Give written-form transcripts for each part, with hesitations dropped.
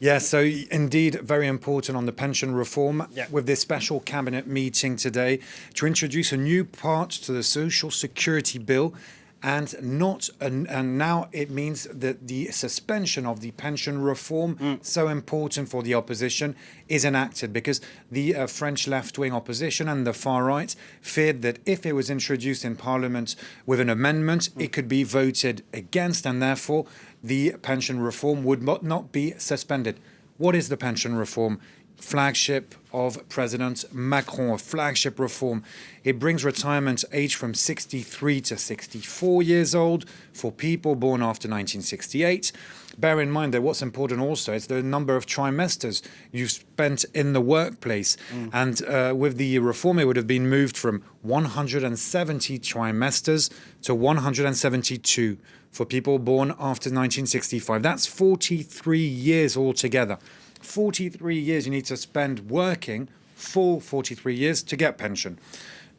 Yeah, so indeed, very important on the pension reform Yeah. with this special cabinet meeting today to introduce a new part to the social security bill. And now it means that the suspension of the pension reform, so important for the opposition, is enacted because the French left-wing opposition and the far right feared that if it was introduced in Parliament with an amendment, it could be voted against, and therefore the pension reform would not be suspended. What is the pension reform? Flagship of President Macron, a flagship reform. It brings retirement age from 63 to 64 years old for people born after 1968. Bear in mind that what's important also is the number of trimesters you've spent in the workplace. And with the reform, it would have been moved from 170 trimesters to 172 for people born after 1965. That's 43 years altogether. 43 years you need to spend working, full 43 years to get pension.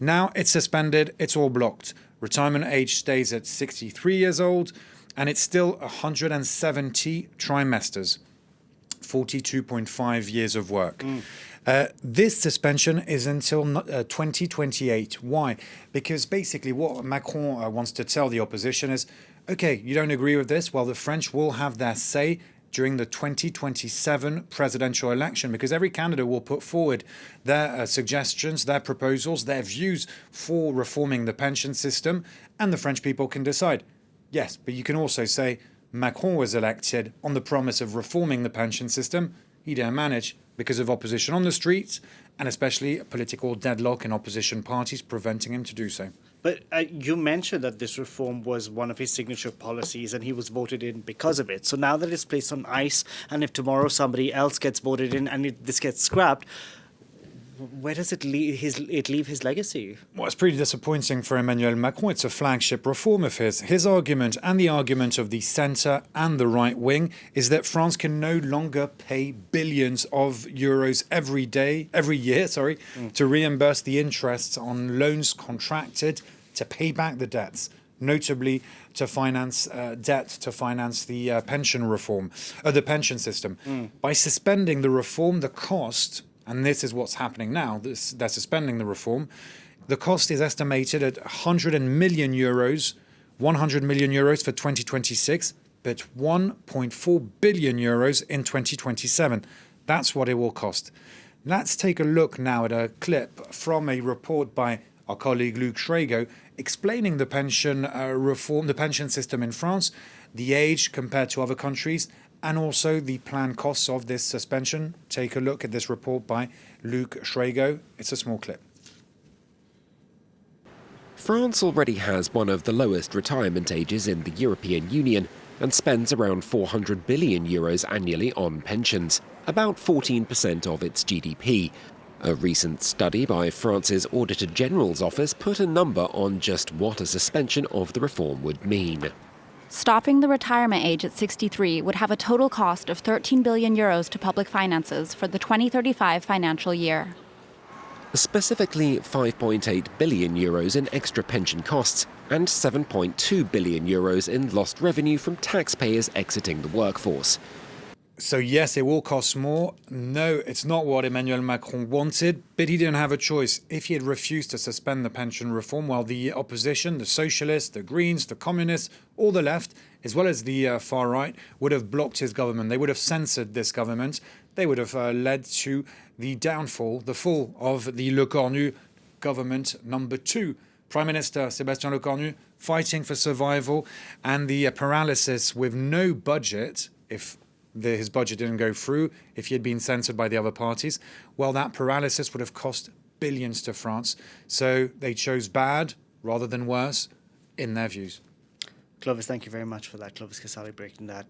Now it's suspended, it's all blocked. Retirement age stays at 63 years old, and it's still 170 trimesters, 42.5 years of work. This suspension is until 2028. Why? Because basically what Macron wants to tell the opposition is, okay, you don't agree with this? Well, the French will have their say during the 2027 presidential election, because every candidate will put forward their suggestions, their proposals, their views for reforming the pension system, and the French people can decide. Yes, but you can also say Macron was elected on the promise of reforming the pension system. He didn't manage because of opposition on the streets, and especially a political deadlock in opposition parties preventing him to do so. But you mentioned that this reform was one of his signature policies and he was voted in because of it. So now that it's placed on ice, and if tomorrow somebody else gets voted in and this gets scrapped, where does it leave his legacy? Well, it's pretty disappointing for Emmanuel Macron. It's a flagship reform of his. His argument, and the argument of the centre and the right wing, is that France can no longer pay billions of euros every year, to reimburse the interests on loans contracted to pay back the debts, notably to finance debt, to finance the pension reform, the pension system. By suspending the reform, the cost, and this is what's happening now, they're suspending the reform, the cost is estimated at 100 million euros for 2026, but 1.4 billion euros in 2027. That's what it will cost. Let's take a look now at a clip from a report by our colleague Luc Schrago explaining the pension reform, the pension system in France, the age compared to other countries, and also the planned costs of this suspension. Take a look at this report by Luc Schrago. It's a small clip. France already has one of the lowest retirement ages in the European Union and spends around 400 billion euros annually on pensions, about 14% of its GDP. A recent study by France's Auditor General's office put a number on just what a suspension of the reform would mean. Stopping the retirement age at 63 would have a total cost of 13 billion euros to public finances for the 2035 financial year. Specifically 5.8 billion euros in extra pension costs and 7.2 billion euros in lost revenue from taxpayers exiting the workforce. So yes, it will cost more. No, it's not what Emmanuel Macron wanted, but he didn't have a choice. If he had refused to suspend the pension reform, while the opposition, the socialists, the Greens, the communists, all the left, as well as the far right, would have blocked his government. They would have censored this government. They would have led to the downfall, the fall of the Lecornu government number 2. Prime Minister Sébastien Lecornu fighting for survival, and the paralysis with no budget, if his budget didn't go through, if he had been censored by the other parties, well, that paralysis would have cost billions to France. So they chose bad rather than worse in their views. Clovis, thank you very much for that. Clovis Casali breaking that